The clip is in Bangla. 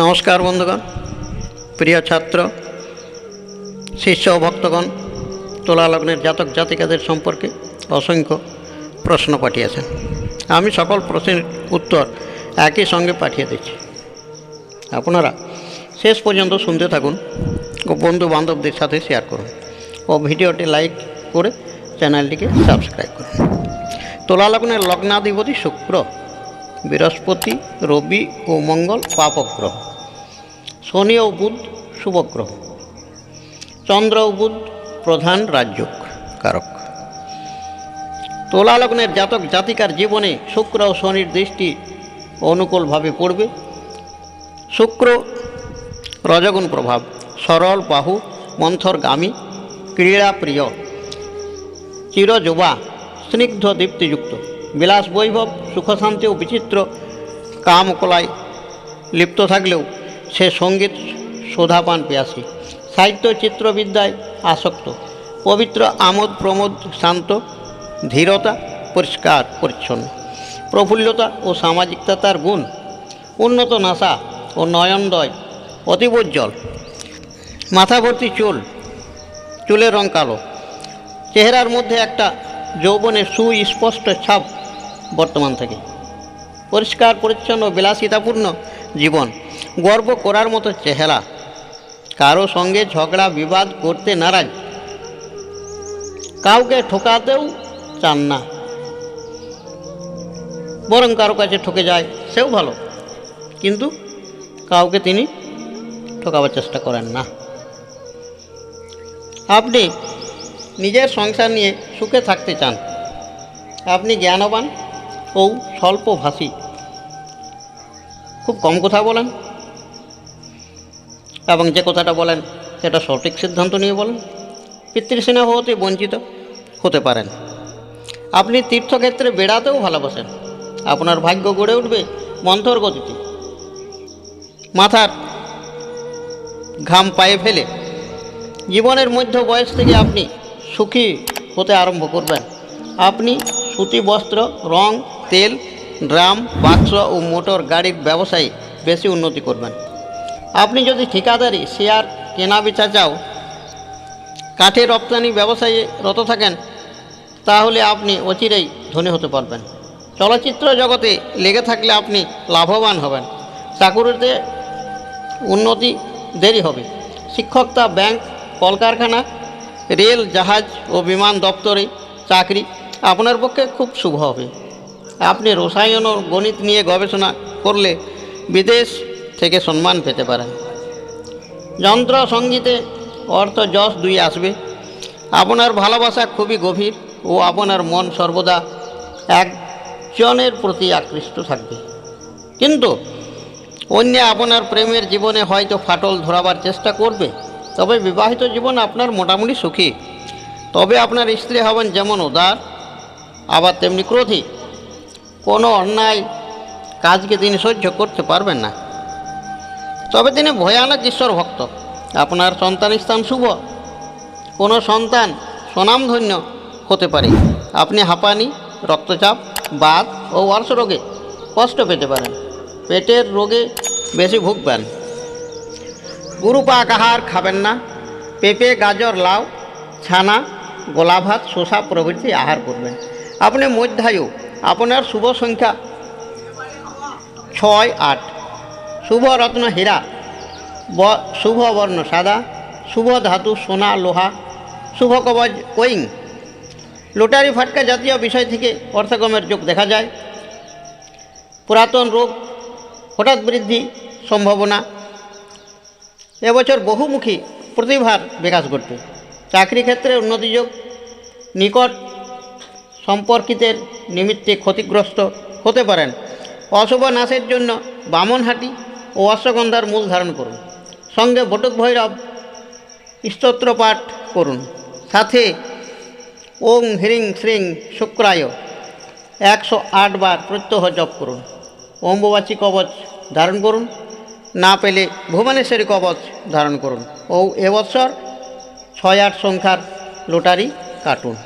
নমস্কার বন্ধুগণ, প্রিয় ছাত্র, শিষ্য ও ভক্তগণ, তুলা লগ্নের জাতক জাতিকাদের সম্পর্কে অসংখ্য প্রশ্ন পাঠিয়েছেন। আমি সকল প্রশ্নের উত্তর একই সঙ্গে পাঠিয়ে দিচ্ছি। আপনারা শেষ পর্যন্ত শুনতে থাকুন ও বন্ধু বান্ধবদের সাথে শেয়ার করুন ও ভিডিওটি লাইক করে চ্যানেলটিকে সাবস্ক্রাইব করুন। তুলা লগ্নের লগ্নাধিপতি শুক্র, বৃহস্পতি, রবি ও মঙ্গল পাপক গ্রহ, শনি ও বুধ শুভগ্রহ, চন্দ্র ও বুধ প্রধান রাজযোগ কারক। তুলা লগ্নের জাতক জাতিকার জীবনে শুক্র ও শনির দৃষ্টি অনুকূলভাবে পড়বে। শুক্র রজগুণ প্রভাব, সরল বাহু, মন্থরগামী, ক্রীড়াপ্রিয়, চিরযুবা, স্নিগ্ধ দীপ্তিযুক্ত, বিলাস বৈভব, সুখশান্তি ও বিচিত্র কামকলায় লিপ্ত থাকলেও সে সঙ্গীত শোধাপান পেয়াসী, সাহিত্য চিত্রবিদ্যায় আসক্ত, পবিত্র আমোদ প্রমোদ, শান্ত, ধীরতা, পরিষ্কার পরিচ্ছন্ন, প্রফুল্লতা ও সামাজিকতার গুণ, উন্নত নাসা ও নয়নদয় অতীবোজ্জ্বল, মাথা ভর্তি চুল, চুলের রং কালো, চেহারার মধ্যে একটা যৌবনের সুস্পষ্ট ছাপ বর্তমান থেকে, পরিষ্কার পরিচ্ছন্ন বিলাসিতাপূর্ণ জীবন, গর্ব করার মতো চেহারা, কারো সঙ্গে ঝগড়া বিবাদ করতে নারাজ, কাউকে ঠকাতেও চান না, বরং কারো কাছে ঠকে যায় সেও ভালো, কিন্তু কাউকে তিনি ঠকাবার চেষ্টা করেন না। আপনি নিজের সংসার নিয়ে সুখে থাকতে চান। আপনি জ্ঞানবান ও স্বল্পভাষী, খুব কম কথা বলেন এবং যে কথাটা বলেন সেটা সঠিক সিদ্ধান্ত নিয়ে বলেন। পিতৃস্নেহ হতে বঞ্চিত হতে পারেন। আপনি তীর্থক্ষেত্রে বেড়াতেও ভালোবাসেন। আপনার ভাগ্য গড়ে উঠবে মন্থর গতিতে। মাথার ঘাম পায়ে ফেলে জীবনের মধ্য বয়স থেকে আপনি সুখী হতে আরম্ভ করবেন। আপনি সুতি বস্ত্র, রং, তেল, ড্রাম, বাক্স ও মোটর গাড়ির ব্যবসায়ী বেশি উন্নতি করবেন। আপনি যদি ঠিকাদারি, শেয়ার, কেনা বেচা চাও, কাঠের রপ্তানি ব্যবসায়ে রত থাকেন, তাহলে আপনি অচিরেই ধনী হতে পারবেন। চলচ্চিত্র জগতে লেগে থাকলে আপনি লাভবান হবেন। চাকুরিতে উন্নতি দেরি হবে। শিক্ষকতা, ব্যাংক, কলকারখানা, রেল, জাহাজ ও বিমান দপ্তরে চাকরি আপনার পক্ষে খুব শুভ হবে। আপনি রসায়ন ও গণিত নিয়ে গবেষণা করলে বিদেশ থেকে সম্মান পেতে পারেন। যন্ত্র সঙ্গীতে অর্থ যশ দুই আসবে। আপনার ভালোবাসা খুবই গভীর ও আপনার মন সর্বদা একজনের প্রতি আকৃষ্ট থাকবে, কিন্তু অন্য আপনার প্রেমের জীবনে হয়তো ফাটল ধরাবার চেষ্টা করবে। তবে বিবাহিত জীবন আপনার মোটামুটি সুখী। তবে আপনার স্ত্রী হবেন যেমন উদার, আবার তেমনি ক্রোধী। কোনো অন্যায় কাজকে তিনি সহ্য করতে পারবেন না। তবে তিনি ভয়ানক ঈশ্বর ভক্ত। আপনার সন্তান স্থান শুভ। কোনো সন্তান স্বনামধন্য হতে পারে। আপনি হাঁপানি, রক্তচাপ, বাত ও অর্শ রোগে কষ্ট পেতে পারেন। পেটের রোগে বেশি ভুগবেন। গুরুপাক আহার খাবেন না। পেঁপে, গাজর, লাউ, ছানা, গোলা ভাত, শসা প্রভৃতি আহার করবেন। আপনি মধ্যায়ু। আপনার শুভ সংখ্যা 6, 8। শুভ রত্ন হীরা, শুভ বর্ণ সাদা, শুভ ধাতু সোনা, লোহা, শুভ কবচ কোইং। লটারি ফাটকা জাতীয় বিষয় থেকে অর্থগমের যোগ দেখা যায়। পুরাতন রোগ হঠাৎ বৃদ্ধি সম্ভাবনা। এবছর বহুমুখী প্রতিভার বিকাশ ঘটবে। চাকরি ক্ষেত্রে উন্নতি যোগ। নিকট সম্পর্কিতের নিমিত্তে ক্ষতিগ্রস্ত হতে পারেন। অশুভ নাশের জন্য বামনহাটি ও অশ্বগন্ধার মূল ধারণ করুন। সঙ্গে বটুক ভৈরব স্তোত্র পাঠ করুন। সাথে ওং হ্রিং শ্রিং শুক্রায় 108 বার প্রত্যহ জপ করুন। অম্বুবাচী কবচ ধারণ করুন। না পেলে ভুবনেশ্বরী কবচ ধারণ করুন ও এবছর 6, 8 সংখ্যার লটারি কাটুন।